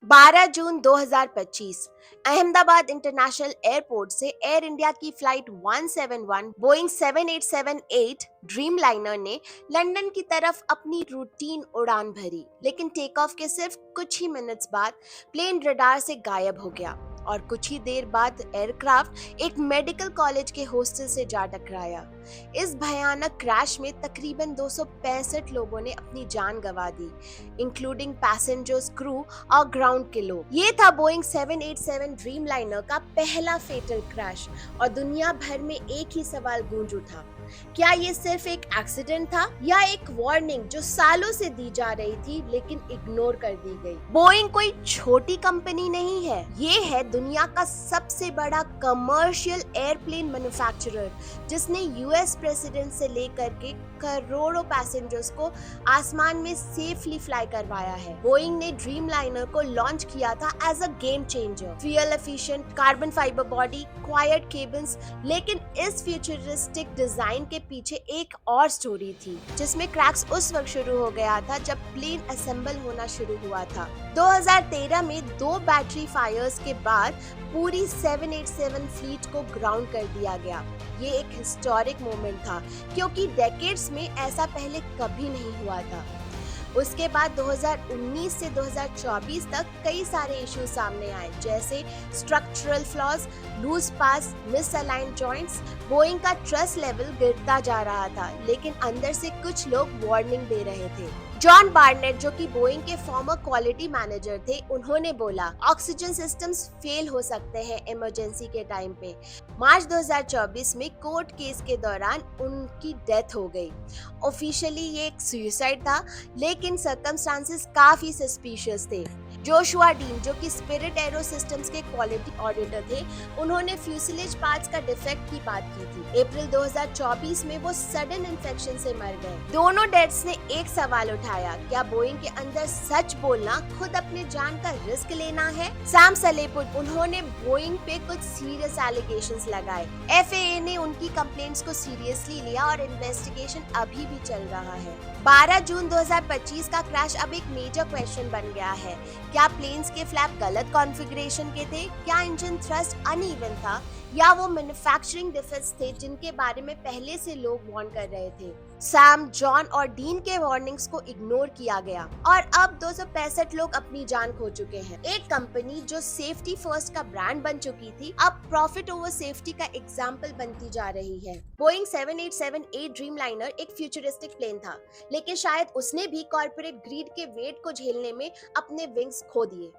12 जून 2025 Ahmedabad international airport से air India की flight 171 Boeing 7878 dream liner ने लंदन की तरफ अपनी रूटीन उड़ान भरी, लेकिन टेक ऑफ के सिर्फ कुछ ही मिनट्स बाद प्लेन रडार से गायब हो गया और कुछ ही देर बाद एयरक्राफ्ट एक मेडिकल कॉलेज के हॉस्टल से जा टकराया। इस भयानक क्रैश में तकरीबन 265 लोगों ने अपनी जान गंवा दी, इंक्लूडिंग पैसेंजर्स, क्रू और ग्राउंड के लोग। ये था बोइंग 787 ड्रीम लाइनर का पहला फेटल क्रैश और दुनिया भर में एक ही सवाल गूंज उठा, क्या ये सिर्फ एक एक्सीडेंट था या एक वार्निंग जो सालों से दी जा रही थी लेकिन इग्नोर कर दी गई। बोइंग कोई छोटी कंपनी नहीं है, ये है दुनिया का सबसे बड़ा कमर्शियल एयरप्लेन मैन्युफैक्चरर, जिसने यूएस प्रेसिडेंट से लेकर के करोड़ों पैसेंजर्स को आसमान में सेफली फ्लाई करवाया है। बोइंग ने ड्रीम लाइनर को लॉन्च किया था as a game changer, fuel efficient, carbon fibre body, quiet cabins, लेकिन इस फ्यूचरिस्टिक डिजाइन के पीछे एक और स्टोरी थी, जिसमें क्रैक्स उस वक्त शुरू हो गया था जब प्लेन असेंबल होना शुरू हुआ था। 2013 में 2 बैटरी फायर्स के बाद पूरी 787 फ्लीट को ग्राउंड कर दिया गया। ये एक हिस्टोरिक मोमेंट था क्योंकि डेकेड्स में ऐसा पहले कभी नहीं हुआ था। उसके बाद 2019 से 2024 तक कई सारे इश्यूज सामने आए, जैसे स्ट्रक्चरल फ्लॉज, लूज पास, मिसअलाइंड जॉइंट्स। बोइंग का ट्रस्ट लेवल गिरता जा रहा था, लेकिन अंदर से कुछ लोग वार्निंग दे रहे थे। जॉन बार्नेट, जो कि बोइंग के फॉर्मर क्वालिटी मैनेजर थे, उन्होंने बोला ऑक्सीजन सिस्टम्स फेल हो सकते हैं इमरजेंसी के टाइम पे। मार्च 2024 में कोर्ट केस के दौरान उनकी डेथ हो गई। ऑफिशियली ये एक सुसाइड था, लेकिन सर्कमस्टांसेस काफी सस्पिशियस थे। जोशुआ डीन, जो कि स्पिरिट एरो सिस्टम्स के क्वालिटी ऑडिटर थे, उन्होंने फ्यूसिलेज पार्ट्स का डिफेक्ट की बात की थी। अप्रैल 2024 में वो सडन इन्फेक्शन से मर गए। दोनों डेथ्स ने एक सवाल उठाया, क्या बोइंग के अंदर सच बोलना खुद अपने जान का रिस्क लेना है? सैम सलेपुट, उन्होंने बोइंग पे कुछ सीरियस एलिगेशंस लगाए। एफएए ने उनकी कंप्लेंट्स को सीरियसली लिया और इन्वेस्टिगेशन अभी भी चल रहा है। 12 जून 2025 का क्रैश अब एक मेजर क्वेश्चन बन गया है। क्या प्लेन्स के फ्लैप गलत कॉन्फ़िगरेशन के थे? क्या इंजन थ्रस्ट अनइवन था? या वो मैन्युफैक्चरिंग डिफेक्ट्स थे जिनके बारे में पहले से लोग वार्न कर रहे थे? सैम, जॉन और डीन के वार्निंग्स को इग्नोर किया गया और अब 265 लोग अपनी जान खो चुके हैं। एक कंपनी जो सेफ्टी फर्स्ट का ब्रांड बन चुकी थी, अब प्रॉफिट ओवर सेफ्टी का एग्जाम्पल बनती जा रही है। बोइंग 7878 ड्रीम लाइनर एक फ्यूचरिस्टिक प्लेन था, लेकिन शायद उसने भी कॉर्पोरेट ग्रीड के वेट को झेलने में अपने विंग्स खो दिए।